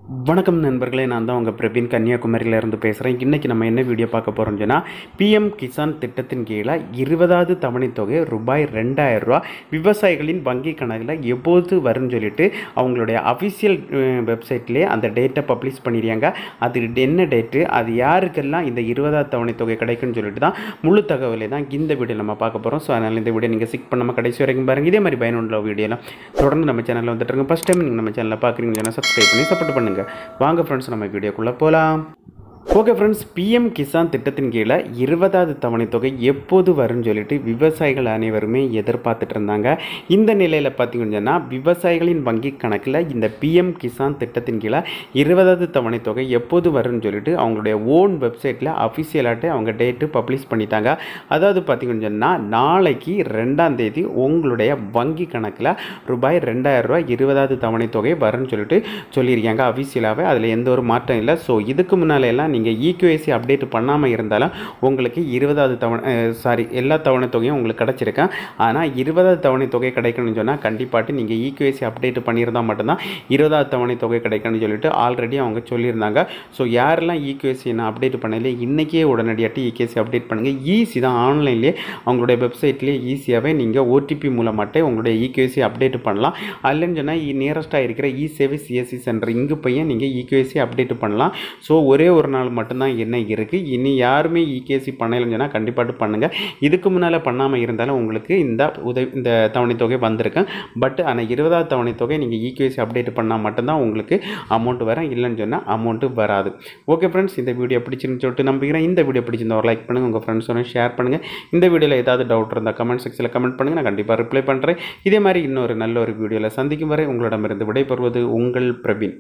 வணக்கம் நண்பர்களே, நான் தான் உங்கள் பிரவீன் கன்னியாகுமரியிலேருந்து பேசுகிறேன். இன்றைக்கி நம்ம என்ன வீடியோ பார்க்க போகிறோம்னு சொன்னால், பிஎம் கிசான் திட்டத்தின் கீழே 20வது தவணை தொகை ரூபாய் 2000 விவசாயிகளின் வங்கி கணக்கில் எப்போது வரும்னு சொல்லிட்டு அவங்களுடைய அஃபிஷியல் வெப்சைட்லேயே அந்த டேட்டை பப்ளிஷ் பண்ணிடுறாங்க. அது என்ன டேட்டு, அது யாருக்கெல்லாம் இந்த 20வது தவணை தொகை கிடைக்குன்னு சொல்லிட்டு தான் முழு தகவலை தான் இந்த வீடியோ நம்ம பார்க்க போகிறோம். ஸோ அதனால் இந்த வீடியோ நீங்கள் சிக் பண்ணாமல் கடைசி வரைக்கும் பாருங்கள். இதே மாதிரி பயனுள்ள வீடியோலாம் தொடர்ந்து நம்ம சேனலில் வந்துட்டுருங்க. ஃபஸ்ட் டைம் நீங்கள் நம்ம சேனலில் பார்க்குறீங்கன்னா சப்ஸ்கிரைப் பண்ணி சப்போர்ட் பண்ணுங்கள். வாங்க ஃப்ரெண்ட்ஸ், நம்ம வீடியோக்குள்ளே போகலாம். ஓகே ஃப்ரெண்ட்ஸ், பிஎம் கிசான் திட்டத்தின் கீழே 20வது தவணை தொகை எப்போது வரும்னு சொல்லிட்டு விவசாயிகள் அனைவருமே எதிர்பார்த்துட்டு இருந்தாங்க. இந்த நிலையில் பார்த்தீங்கன்னு சொன்னால், விவசாயிகளின் வங்கி கணக்கில் இந்த பிஎம் கிசான் திட்டத்தின் கீழே 20வது தவணை தொகை எப்போது வரும்னு சொல்லிட்டு அவங்களுடைய ஓன் வெப்சைட்டில் அஃபிஷியலாகிட்டு அவங்க டேட்டு பப்ளிஷ் பண்ணிட்டாங்க. அதாவது பார்த்தீங்கன்னு சொன்னால், நாளைக்கு 2ஆம் தேதி உங்களுடைய வங்கி கணக்கில் ரூபாய் 2000 20வது தவணை தொகை வரும்னு சொல்லிட்டு சொல்லியிருக்காங்க அஃபிஷியலாகவே. அதில் எந்த ஒரு மாற்றம் இல்லை. ஸோ இதுக்கு முன்னால் எல்லாம் நீங்கள் இக்யூஎஸ்சி அப்டேட் பண்ணாமல் இருந்தாலும் உங்களுக்கு 20வது தவணை எல்லா தவணை தொகையும் உங்களுக்கு கிடச்சிருக்கேன். ஆனால் 20வது தவணை தொகை கிடைக்கணும்னு சொன்னால் கண்டிப்பாட்டு நீங்கள் இக்யூஎஸ்சி அப்டேட் பண்ணியிருந்தால் மட்டும்தான் 20வது தவணை தொகை கிடைக்கணும்னு சொல்லிட்டு ஆல்ரெடி அவங்க சொல்லியிருந்தாங்க. ஸோ யாரெல்லாம் இக்யூஎஸ்சி நான் அப்டேட் பண்ணல, இன்றைக்கே உடனடியாட்டு இக்யூஎஸ்சி அப்டேட் பண்ணுங்கள். ஈஸி தான், ஆன்லைன்லேயே அவங்களுடைய வெப்சைட்லேயே ஈஸியாகவே நீங்கள் ஓடிபி மூலமாட்டே உங்களுடைய இக்யூஎஸ்சி அப்டேட் பண்ணலாம். இல்லைன்னு சொன்னால் நியரஸ்ட்டாக இருக்கிற இ சேவை சிஎஸ்சி சென்டர் இங்கே போய் நீங்கள் இக்யூஎஸ்சி அப்டேட் பண்ணலாம். ஸோ ஒரே ஒரு நாள் மட்டும்தான் என்ன இருக்குது. இனி யாருமே இகேசி பண்ணலைன்னு சொன்னால் கண்டிப்பாக பண்ணுங்கள். இதுக்கு முன்னால் பண்ணாமல் இருந்தாலும் உங்களுக்கு இந்த தவணை தொகை வந்திருக்கேன். பட் ஆனால் 20வது தவணை தொகை நீங்கள் இகேசி அப்டேட் பண்ணால் மட்டும்தான் உங்களுக்கு அமௌண்ட் வரும். இல்லைன்னு சொன்னால் அமௌண்ட்டு வராது. ஓகே ஃப்ரெண்ட்ஸ், இந்த வீடியோ பிடிச்சிருந்து சொல்லிட்டு நம்புகிறேன். இந்த வீடியோ பிடிச்சிருந்தா ஒரு லைக் பண்ணுங்கள், உங்கள் ஃப்ரெண்ட்ஸோட ஷேர் பண்ணுங்கள். இந்த வீடியோவில் ஏதாவது டவுட் இருந்தால் கமெண்ட் செக்ஷனில் கமெண்ட் பண்ணுங்கள், நான் கண்டிப்பாக ரிப்ளை பண்ணுறேன். இதே மாதிரி இன்னொரு நல்ல ஒரு வீடியோவில் சந்திக்கும் வரை உங்களிடமிருந்து விடைபெறுவது உங்கள் பிரவீன்.